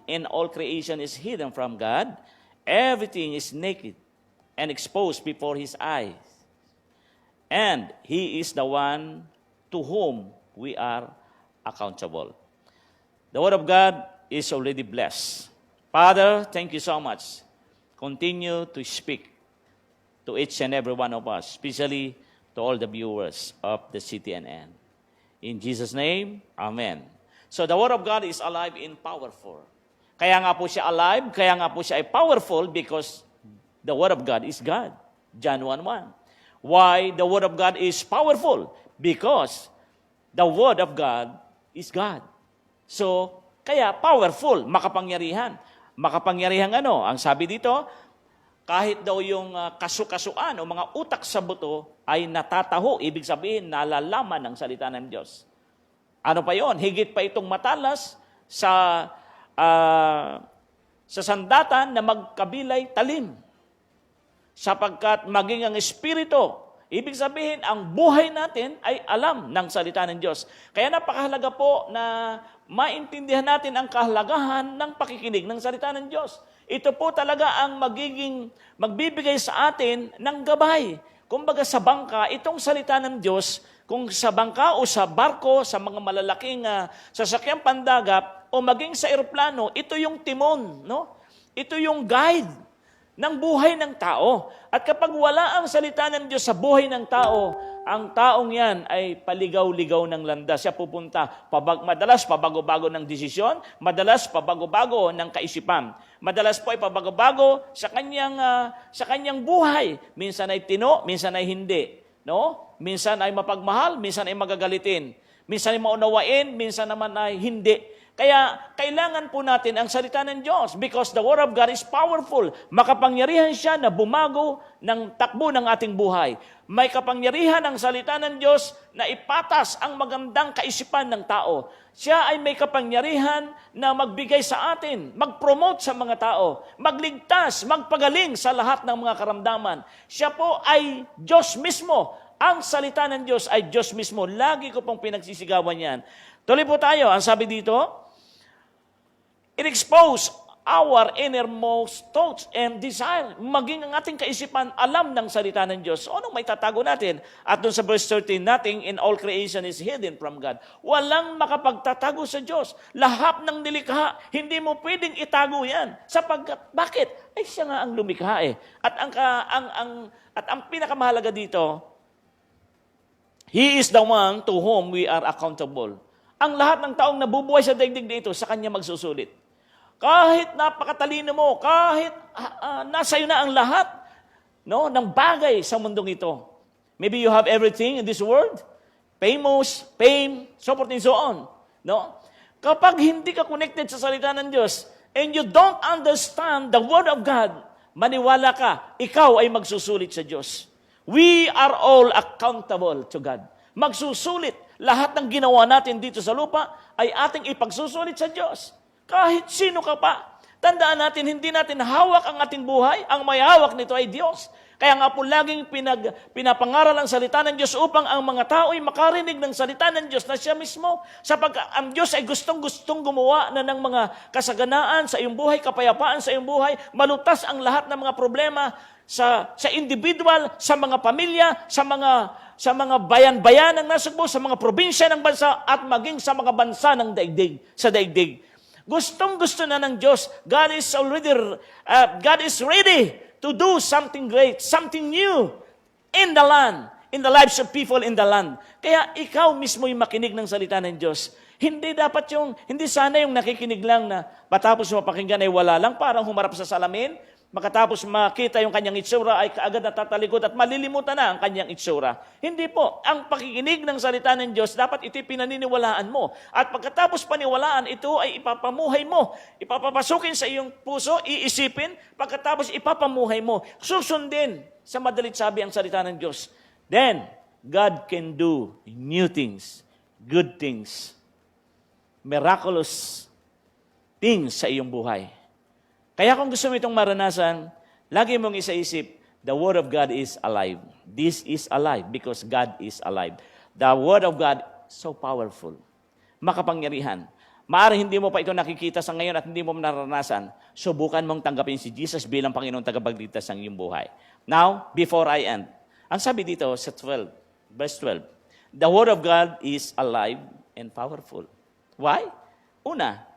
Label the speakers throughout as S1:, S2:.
S1: and all creation is hidden from God. Everything is naked and exposed before His eyes. And He is the one to whom we are accountable. The Word of God is already blessed. Father, thank you so much. Continue to speak to each and every one of us, especially to all the viewers of the CTNN. In Jesus' name, Amen. So the Word of God is alive and powerful. Kaya nga po siya alive, kaya nga po siya ay powerful because the Word of God is God. John 1:1. Why the Word of God is powerful? Because the Word of God is God. So, kaya powerful, makapangyarihan. Makapangyarihan ano? Ang sabi dito, kahit daw yung kasukasuan o mga utak sa buto ay natataho, ibig sabihin, nalalaman ng salita ng Diyos. Ano pa yon? Higit pa itong matalas sa sandatan na magkabilay talim. Sapagkat maging ang Espiritu, ibig sabihin, ang buhay natin ay alam ng salita ng Diyos. Kaya napakahalaga po na maintindihan natin ang kahalagahan ng pakikinig ng salita ng Diyos. Ito po talaga ang magbibigay sa atin ng gabay. Kumbaga sa bangka, itong salita ng Diyos, kung sa bangka o sa barko, sa mga malalaking sasakyang pandagat, o maging sa eroplano, ito yung timon, no? Ito yung guide ng buhay ng tao. At kapag wala ang salita ng Diyos sa buhay ng tao, ang taong yan ay paligaw-ligaw ng landas. Siya pupunta, madalas pabago-bago ng desisyon, madalas pabago-bago ng kaisipan. Madalas po ay pabago-bago sa kanyang buhay. Minsan ay tino, minsan ay hindi. No? Minsan ay mapagmahal, minsan ay magagalitin. Minsan ay maunawain, minsan naman ay hindi. Kaya kailangan po natin ang salita ng Diyos because the Word of God is powerful. Makapangyarihan siya na bumago ng takbo ng ating buhay. May kapangyarihan ang salita ng Diyos na ipatas ang magandang kaisipan ng tao. Siya ay may kapangyarihan na magbigay sa atin, mag-promote sa mga tao, magligtas, magpagaling sa lahat ng mga karamdaman. Siya po ay Diyos mismo. Ang salita ng Diyos ay Diyos mismo. Lagi ko pong pinagsisigawan yan. Tuloy po tayo. Ang sabi dito, it expose our innermost thoughts and desire. Maging ang ating kaisipan alam ng salita ng Diyos. So, anong may tatago natin? At dun sa verse 13, nothing in all creation is hidden from God. Walang makapagtatago sa Diyos. Lahat ng nilikha, hindi mo pwedeng itago yan. Sapagkat, bakit? Ay siya nga ang lumikha eh. At ang pinakamahalaga dito, He is the one to whom we are accountable. Ang lahat ng taong nabubuhay sa daigdig dito, sa Kanya magsusulit. Kahit napakatalino mo, kahit nasa iyo na ang lahat ng bagay sa mundong ito. Maybe you have everything in this world, famous, fame, so forth and so on. No? Kapag hindi ka connected sa salita ng Diyos, and you don't understand the Word of God, maniwala ka, ikaw ay magsusulit sa Diyos. We are all accountable to God. Magsusulit. Lahat ng ginawa natin dito sa lupa ay ating ipagsusulit sa Diyos. Kahit sino ka pa. Tandaan natin, hindi natin hawak ang ating buhay. Ang may hawak nito ay Diyos. Kaya nga po laging pinapangaral ang salita ng Diyos upang ang mga tao ay makarinig ng salita ng Diyos na siya mismo. Sapagkat ang Diyos ay gustong-gustong gumawa na ng mga kasaganaan sa iyong buhay, kapayapaan sa iyong buhay, malutas ang lahat ng mga problema sa individual, sa mga pamilya, sa mga bayan-bayan ng nasugbo, sa mga probinsya ng bansa, at maging sa mga bansa ng daigdig. Gustong-gusto na ng Diyos. God is ready to do something great, something new in the land, in the lives of people in the land. Kaya ikaw mismo yung makinig ng salita ng Diyos. Hindi sana yung nakikinig lang na matapos mapakinggan ay wala lang, parang humarap sa salamin, makatapos makita yung kanyang itsura ay kaagad natatalikod at malilimutan na ang kanyang itsura. Hindi po. Ang pakikinig ng salita ng Diyos, dapat ito'y pinaniniwalaan mo. At pagkatapos paniwalaan, ito ay ipapamuhay mo. Ipapapasukin sa iyong puso, iisipin, pagkatapos ipapamuhay mo. Susundin sa madalit sabi ang salita ng Diyos. Then, God can do new things, good things, miraculous things sa iyong buhay. Kaya kung gusto mo itong maranasan, lagi mong isaisip, the Word of God is alive. This is alive because God is alive. The Word of God, so powerful. Makapangyarihan. Maaaring hindi mo pa ito nakikita sa ngayon at hindi mo naranasan. Subukan mong tanggapin si Jesus bilang Panginoong tagapagligtas ng iyong buhay. Now, before I end, ang sabi dito sa verse 12, the Word of God is alive and powerful. Why? Una,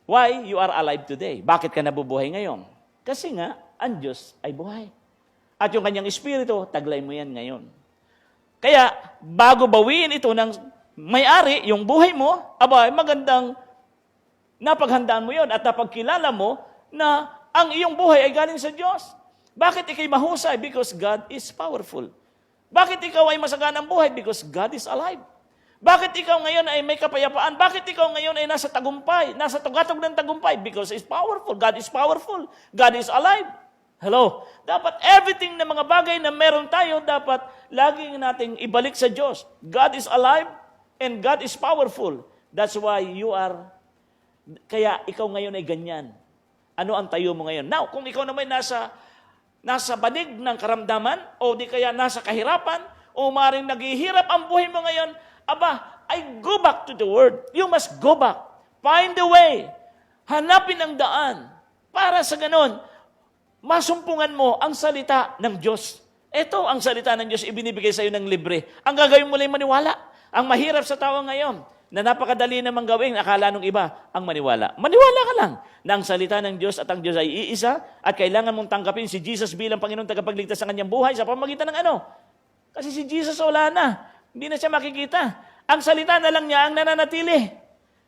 S1: why you are alive today? Bakit ka nabubuhay ngayon? Kasi nga, ang Diyos ay buhay. At yung kanyang Espiritu, taglay mo yan ngayon. Kaya, bago bawiin ito ng may-ari, yung buhay mo, magandang napaghandaan mo yon at napagkilala mo na ang iyong buhay ay galing sa Diyos. Bakit ikay mahusay? Because God is powerful. Bakit ikaw ay masaganang buhay? Because God is alive. Bakit ikaw ngayon ay may kapayapaan? Bakit ikaw ngayon ay nasa tagumpay? Nasa tugatog ng tagumpay? Because it's powerful. God is powerful. God is alive. Hello? Dapat everything na mga bagay na meron tayo, dapat laging nating ibalik sa Diyos. God is alive and God is powerful. That's why kaya ikaw ngayon ay ganyan. Ano ang tayo mo ngayon? Now, kung ikaw naman nasa banig ng karamdaman, o di kaya nasa kahirapan, o maring naghihirap ang buhay mo ngayon, I go back to the Word. You must go back. Find the way. Hanapin ang daan. Para sa ganon, masumpungan mo ang salita ng Diyos. Ito ang salita ng Diyos, ibinibigay sa iyo ng libre. Ang gagawin mo lang maniwala. Ang mahirap sa tao ngayon, na napakadali namang gawin, akala nung iba, ang maniwala. Maniwala ka lang na ang salita ng Diyos at ang Diyos ay iisa at kailangan mong tanggapin si Jesus bilang Panginoong tagapagligtas sa kanyang buhay sa pamamagitan ng ano? Kasi si Jesus wala na. Hindi na siya makikita. Ang salita na lang niya ang nananatili.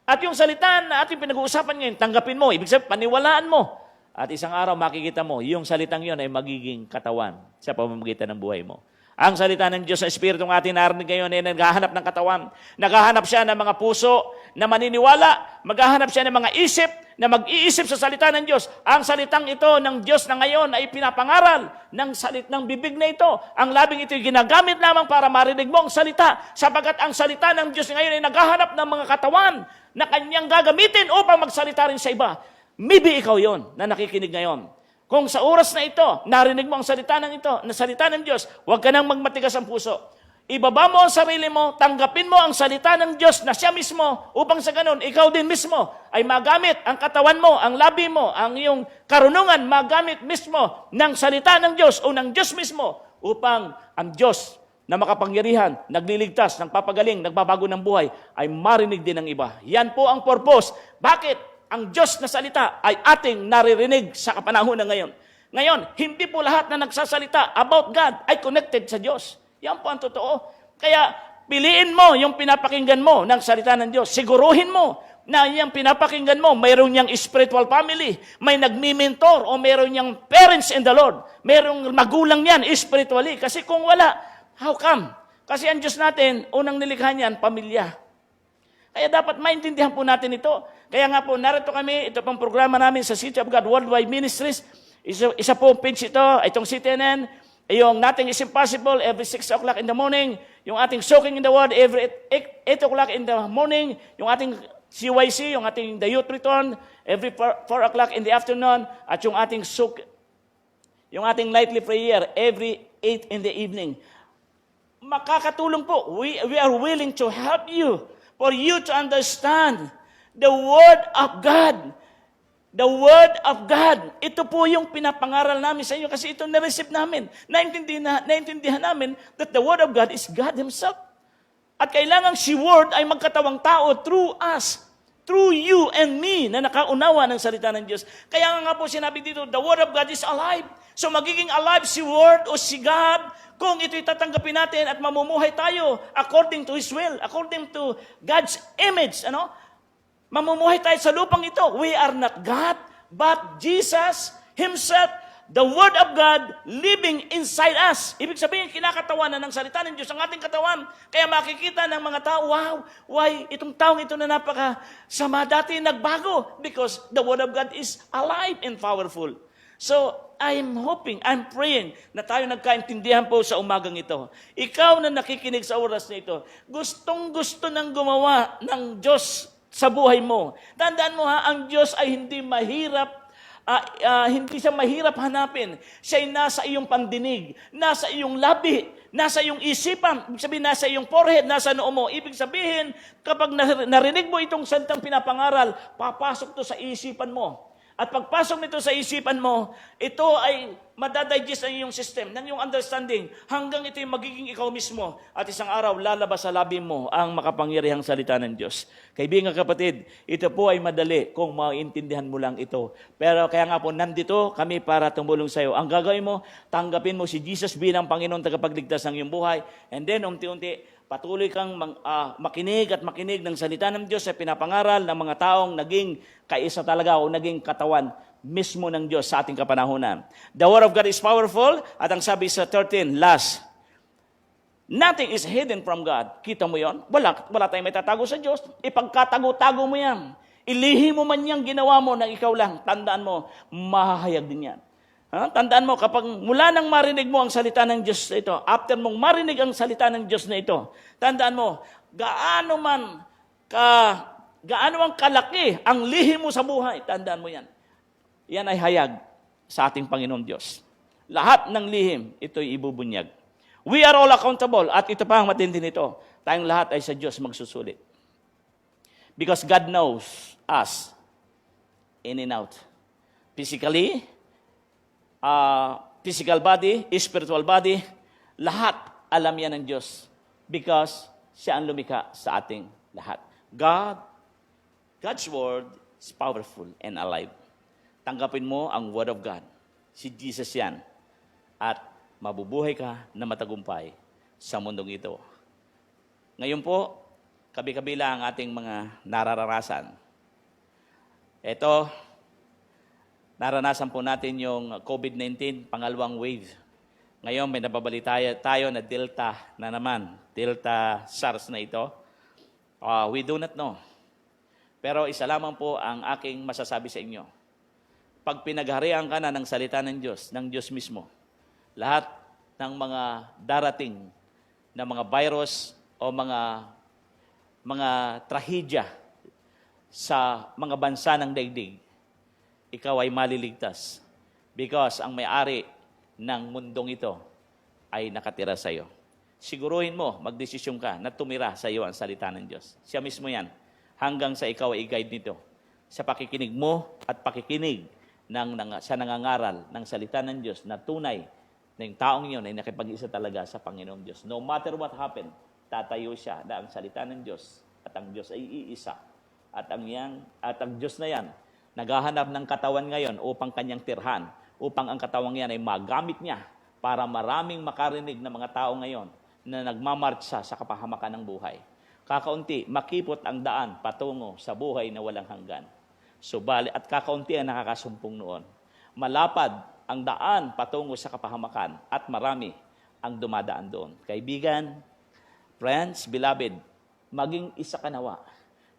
S1: At yung salita na ating pinag-uusapan ngayon, tanggapin mo. Ibig sabihin, paniwalaan mo. At isang araw makikita mo, yung salitang yun ay magiging katawan sa pamamagitan ng buhay mo. Ang salita ng Diyos sa Espiritu ng ating narinig ngayon ay naghahanap ng katawan. Naghahanap siya ng mga puso na maniniwala. Maghahanap siya ng mga isip na mag-iisip sa salita ng Diyos. Ang salitang ito ng Diyos na ngayon ay pinapangaral ng bibig na ito. Ang labing ito ay ginagamit lamang para marinig mo ang salita. Sapagat ang salita ng Diyos ngayon ay naghahanap ng mga katawan na kanyang gagamitin upang magsalita rin sa iba. Maybe ikaw yon na nakikinig ngayon. Kung sa oras na ito, narinig mo ang salita ng Diyos, huwag ka nang magmatigas ang puso. Ibaba mo ang sarili mo, tanggapin mo ang salita ng Diyos na siya mismo, upang sa ganun, ikaw din mismo ay magamit ang katawan mo, ang labi mo, ang iyong karunungan, magamit mismo ng salita ng Diyos o ng Diyos mismo, upang ang Diyos na makapangyarihan, nagliligtas, nagpapagaling, nagbabago ng buhay, ay marinig din ng iba. Yan po ang purpose. Bakit? Ang Diyos na salita ay ating naririnig sa kapanahon na ngayon. Ngayon, hindi po lahat na nagsasalita about God ay connected sa Diyos. Yan po ang totoo. Kaya, piliin mo yung pinapakinggan mo ng salita ng Diyos. Siguruhin mo na yung pinapakinggan mo, mayroon niyang spiritual family, may nagmi-mentor o mayroon niyang parents in the Lord. Mayroong magulang niyan spiritually. Kasi kung wala, how come? Kasi ang Diyos natin, unang nilikha niyan, pamilya. Kaya dapat maintindihan po natin ito. Kaya nga po, narito kami, ito pang programa namin sa City of God Worldwide Ministries. Isa po page ito, itong CTNN, yung Nothing is Impossible every 6 o'clock in the morning, yung ating Soaking in the Word every 8 o'clock in the morning, yung ating CYC, yung ating The Youth Return every 4 o'clock in the afternoon, at yung ating yung ating nightly prayer every 8 in the evening. Makakatulong po. We are willing to help you for you to understand the Word of God. The Word of God. Ito po yung pinapangaral namin sa inyo kasi ito na-receive namin. Naintindihan namin that the Word of God is God Himself. At kailangan si Word ay magkatawang tao through us, through you and me na nakaunawa ng salita ng Diyos. Kaya nga po sinabi dito, the Word of God is alive. So magiging alive si Word o si God kung ito'y tatanggapin natin at mamumuhay tayo according to His will, according to God's image. Mamumuhay tayo sa lupang ito. We are not God, but Jesus Himself, the Word of God, living inside us. Ibig sabihin, kinakatawanan ng salita ng Diyos ang ating katawan. Kaya makikita ng mga tao, wow, why itong taong ito na napakasama dati nagbago? Because the Word of God is alive and powerful. So, I'm hoping, I'm praying na tayo nagkaintindihan po sa umagang ito. Ikaw na nakikinig sa oras na ito, gustong-gusto nang gumawa ng Diyos sa buhay mo. Tandaan mo ang Diyos ay hindi mahirap Hindi siya mahirap hanapin. Siya'y nasa iyong pandinig, nasa iyong labi, nasa iyong isipan, ibig sabihin nasa iyong forehead, nasa noo mo. Ibig sabihin, kapag narinig mo itong salitang pinapangaral, papasok to sa isipan mo. At pagpasok nito sa isipan mo, ito ay madadigest ng iyong system, ng iyong understanding, hanggang ito yung magiging ikaw mismo. At isang araw, lalabas sa labi mo ang makapangyarihang salita ng Diyos. Kaibigan kapatid, ito po ay madali kung maintindihan mo lang ito. Pero kaya nga po, nandito kami para tumulong sa iyo. Ang gagawin mo, tanggapin mo si Jesus bilang Panginoon tagapagligtas ng iyong buhay. And then, unti-unti, patuloy kang makinig at makinig ng salita ng Diyos sa pinapangaral ng mga taong naging kaisa talaga o naging katawan mismo ng Diyos sa ating kapanahunan. The Word of God is powerful at ang sabi sa 13, last, nothing is hidden from God. Kita mo yon? Wala tayong may tatago sa Diyos. Ipagkatago-tago mo yan. Ilihim mo man yung ginawa mo na ikaw lang. Tandaan mo, mahahayag din yan. Tandaan mo, kapag mula nang marinig mo ang salita ng Diyos na ito, after mong marinig ang salita ng Diyos na ito, tandaan mo, gaano ang kalaki ang lihim mo sa buhay, tandaan mo yan. Yan ay hayag sa ating Panginoon Diyos. Lahat ng lihim, ito'y ibubunyag. We are all accountable. At ito pa ang matindi nito, tayong lahat ay sa Diyos magsusulit. Because God knows us in and out. Physically, physical body, spiritual body, lahat alam yan ng Diyos because siya ang lumikha sa ating lahat. God's Word is powerful and alive. Tanggapin mo ang Word of God. Si Jesus yan. At mabubuhay ka na matagumpay sa mundong ito. Ngayon po, kabi-kabila ang ating mga nararanasan. Ito, naranasan po natin yung COVID-19, pangalawang wave. Ngayon, may nababalita tayo na Delta na naman. Delta SARS na ito. We do not know. Pero isa lamang po ang aking masasabi sa inyo. Pag pinagharian ka na ng salita ng Diyos mismo, lahat ng mga darating na mga virus o mga trahedya sa mga bansa ng daigdig, ikaw ay maliligtas because ang may-ari ng mundong ito ay nakatira sa iyo. Siguruhin mo, magdesisyon ka na tumira sa iyo ang salita ng Diyos. Siya mismo yan, hanggang sa ikaw ay i-guide nito. Sa pakikinig mo at pakikinig sa nangangaral ng salita ng Diyos na tunay na yung taong yun ay nakipag-isa talaga sa Panginoong Diyos. No matter what happened, tatayo siya na ang salita ng Diyos at ang Diyos ay iisa. At ang Diyos na yan, naghahanap ng katawan ngayon upang kanyang tirhan, upang ang katawan yan ay magamit niya para maraming makarinig na mga tao ngayon na nagmamartsa sa kapahamakan ng buhay. Kakaunti, makipot ang daan patungo sa buhay na walang hanggan. At kakaunti ang nakakasumpong noon. Malapad ang daan patungo sa kapahamakan at marami ang dumadaan doon. Kaibigan, friends, beloved, maging isa ka nawa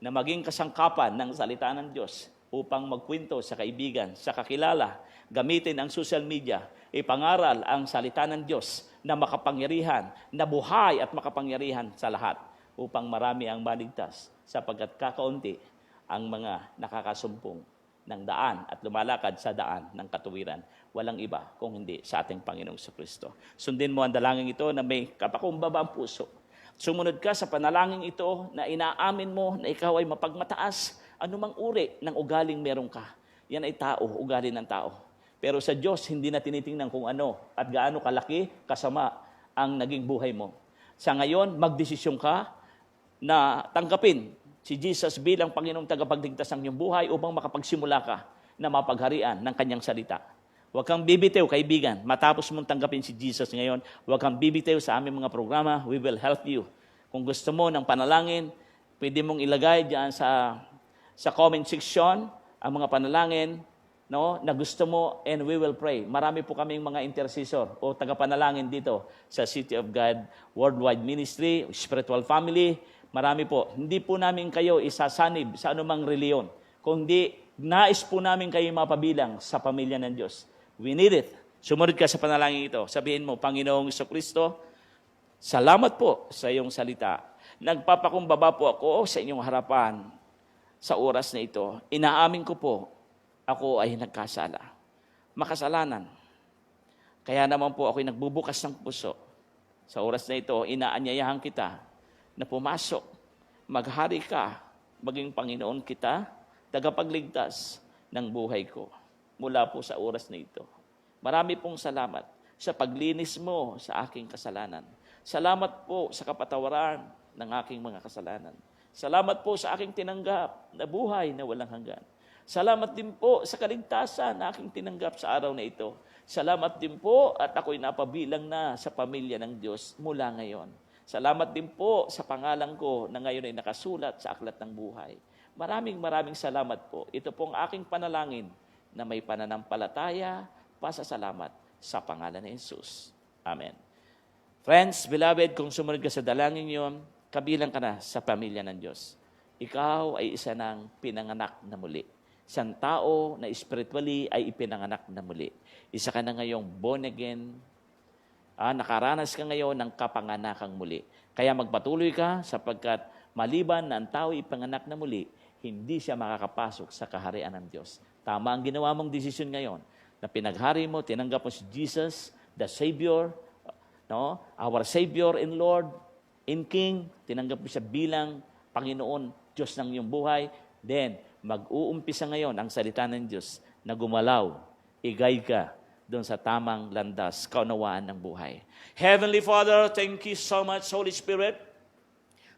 S1: na maging kasangkapan ng salita ng Diyos upang magkwento sa kaibigan, sa kakilala, gamitin ang social media, ipangaral ang salita ng Diyos na makapangyarihan, na buhay at makapangyarihan sa lahat upang marami ang maligtas sapagkat kakaunti ang mga nakakasumpong ng daan at lumalakad sa daan ng katuwiran. Walang iba kung hindi sa ating Panginoong Kristo. Sundin mo ang dalangin ito na may kapakumbabang puso. Sumunod ka sa panalangin ito na inaamin mo na ikaw ay mapagmataas anumang uri ng ugaling meron ka. Yan ay tao, ugali ng tao. Pero sa Diyos, hindi na tinitingnan kung ano at gaano kalaki, kasama ang naging buhay mo. Sa ngayon, magdesisyon ka na tanggapin si Jesus bilang Panginoong tagapagligtas ng iyong buhay upang makapagsimula ka na mapagharian ng kanyang salita. Huwag kang bibitiw, kaibigan. Matapos mong tanggapin si Jesus ngayon, huwag kang bibitiw sa aming mga programa. We will help you. Kung gusto mo ng panalangin, pwede mong ilagay diyan sa comment section ang mga panalangin na gusto mo and we will pray. Marami po kaming mga intercessor o tagapanalangin dito sa City of God Worldwide Ministry, Spiritual Family. Marami po. Hindi po namin kayo isasanib sa anumang reliyon. Kundi nais po namin kayo mapabilang sa pamilya ng Diyos. We need it. Sumunod ka sa panalangin ito. Sabihin mo, Panginoong Kristo, salamat po sa iyong salita. Nagpapakumbaba po ako sa inyong harapan sa oras na ito. Inaamin ko po ako ay nagkasala. Makasalanan. Kaya naman po ako'y nagbubukas ng puso. Sa oras na ito, inaanyayahan kita na pumasok, maghari ka, maging Panginoon kita, tagapagligtas ng buhay ko mula po sa oras na ito. Marami pong salamat sa paglinis mo sa aking kasalanan. Salamat po sa kapatawaran ng aking mga kasalanan. Salamat po sa aking tinanggap na buhay na walang hanggan. Salamat din po sa kaligtasan na aking tinanggap sa araw na ito. Salamat din po at ako'y napabilang na sa pamilya ng Diyos mula ngayon. Salamat din po sa pangalan ko na ngayon ay nakasulat sa aklat ng buhay. Maraming salamat po. Ito pong aking panalangin na may pananampalataya, pasasalamat sa pangalan ni Jesus. Amen. Friends, beloved, kung sumunod ka sa dalangin yon, kabilang ka na sa pamilya ng Diyos. Ikaw ay isa ng pinanganak na muli. Isang tao na spiritually ay ipinanganak na muli. Isa ka na ngayong born again. Nakaranas ka ngayon ng kapanganakang muli. Kaya magpatuloy ka sapagkat maliban na ang tao ipanganak na muli, hindi siya makakapasok sa kaharian ng Diyos. Tama ang ginawa mong desisyon ngayon na pinaghari mo, tinanggap mo si Jesus, the Savior, no? Our Savior and Lord and King, tinanggap mo siya bilang Panginoon, Diyos ng iyong buhay. Then, mag-uumpisa ngayon ang salita ng Diyos na gumalaw, igay ka doon sa tamang landas, kaunawaan ng buhay. Heavenly Father, thank you so much, Holy Spirit,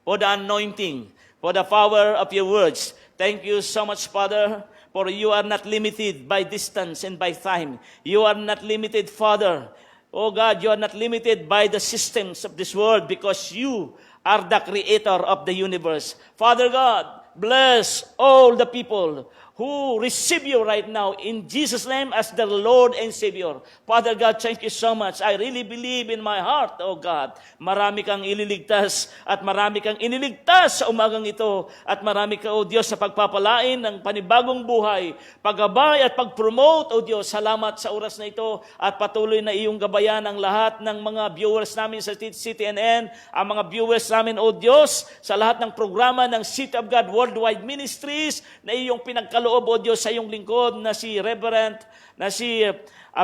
S1: for the anointing, for the power of your words. Thank you so much, Father, for you are not limited by distance and by time. You are not limited, Father. Oh God, you are not limited by the systems of this world because you are the creator of the universe. Father God, bless all the people who receive you right now in Jesus' name as the Lord and Savior. Father God, thank you so much. I really believe in my heart, oh God. Marami kang ililigtas at marami kang iniligtas sa umagang ito at marami ka, oh Diyos, sa pagpapalain ng panibagong buhay, paggabay at pag-promote, oh Diyos. Salamat sa oras na ito at patuloy na iyong gabayan ang lahat ng mga viewers namin sa CTNN, ang mga viewers namin, oh Diyos, sa lahat ng programa ng City of God Worldwide Ministries na iyong pinagkaloob, o Diyos, sa iyong lingkod na si Reverend, na si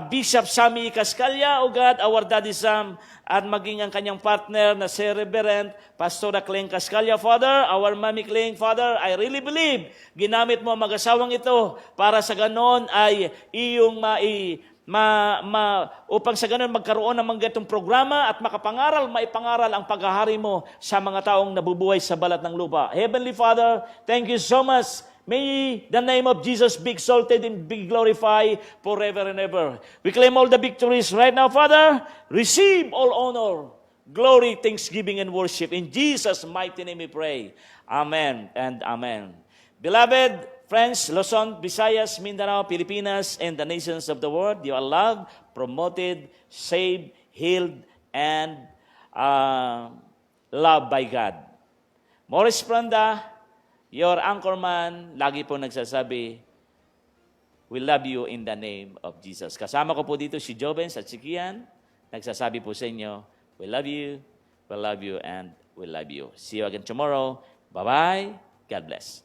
S1: Bishop Sammy Cascalia, O God, our Daddy Sam, at maging ang kanyang partner na si Reverend Pastora Cleng Cascalia, Father, our Mami Cleng, Father, I really believe, ginamit mo ang mag-asawang ito para sa ganon ay iyong upang sa ganun magkaroon ng mga ganitong programa at maipangaral ang paghahari mo sa mga taong nabubuhay sa balat ng lupa. Heavenly Father, thank you so much. May the name of Jesus be exalted and be glorified forever and ever. We claim all the victories right now, Father. Receive all honor, glory, thanksgiving, and worship. In Jesus' mighty name we pray. Amen and amen. Beloved friends, Luzon, Visayas, Mindanao, Pilipinas, and the nations of the world, you are loved, promoted, saved, healed, and loved by God. Morris Pranda, your anchorman, lagi po nagsasabi, we love you in the name of Jesus. Kasama ko po dito si Jobens at si Kian, nagsasabi po sa inyo, we love you, and we love you. See you again tomorrow. Bye-bye. God bless.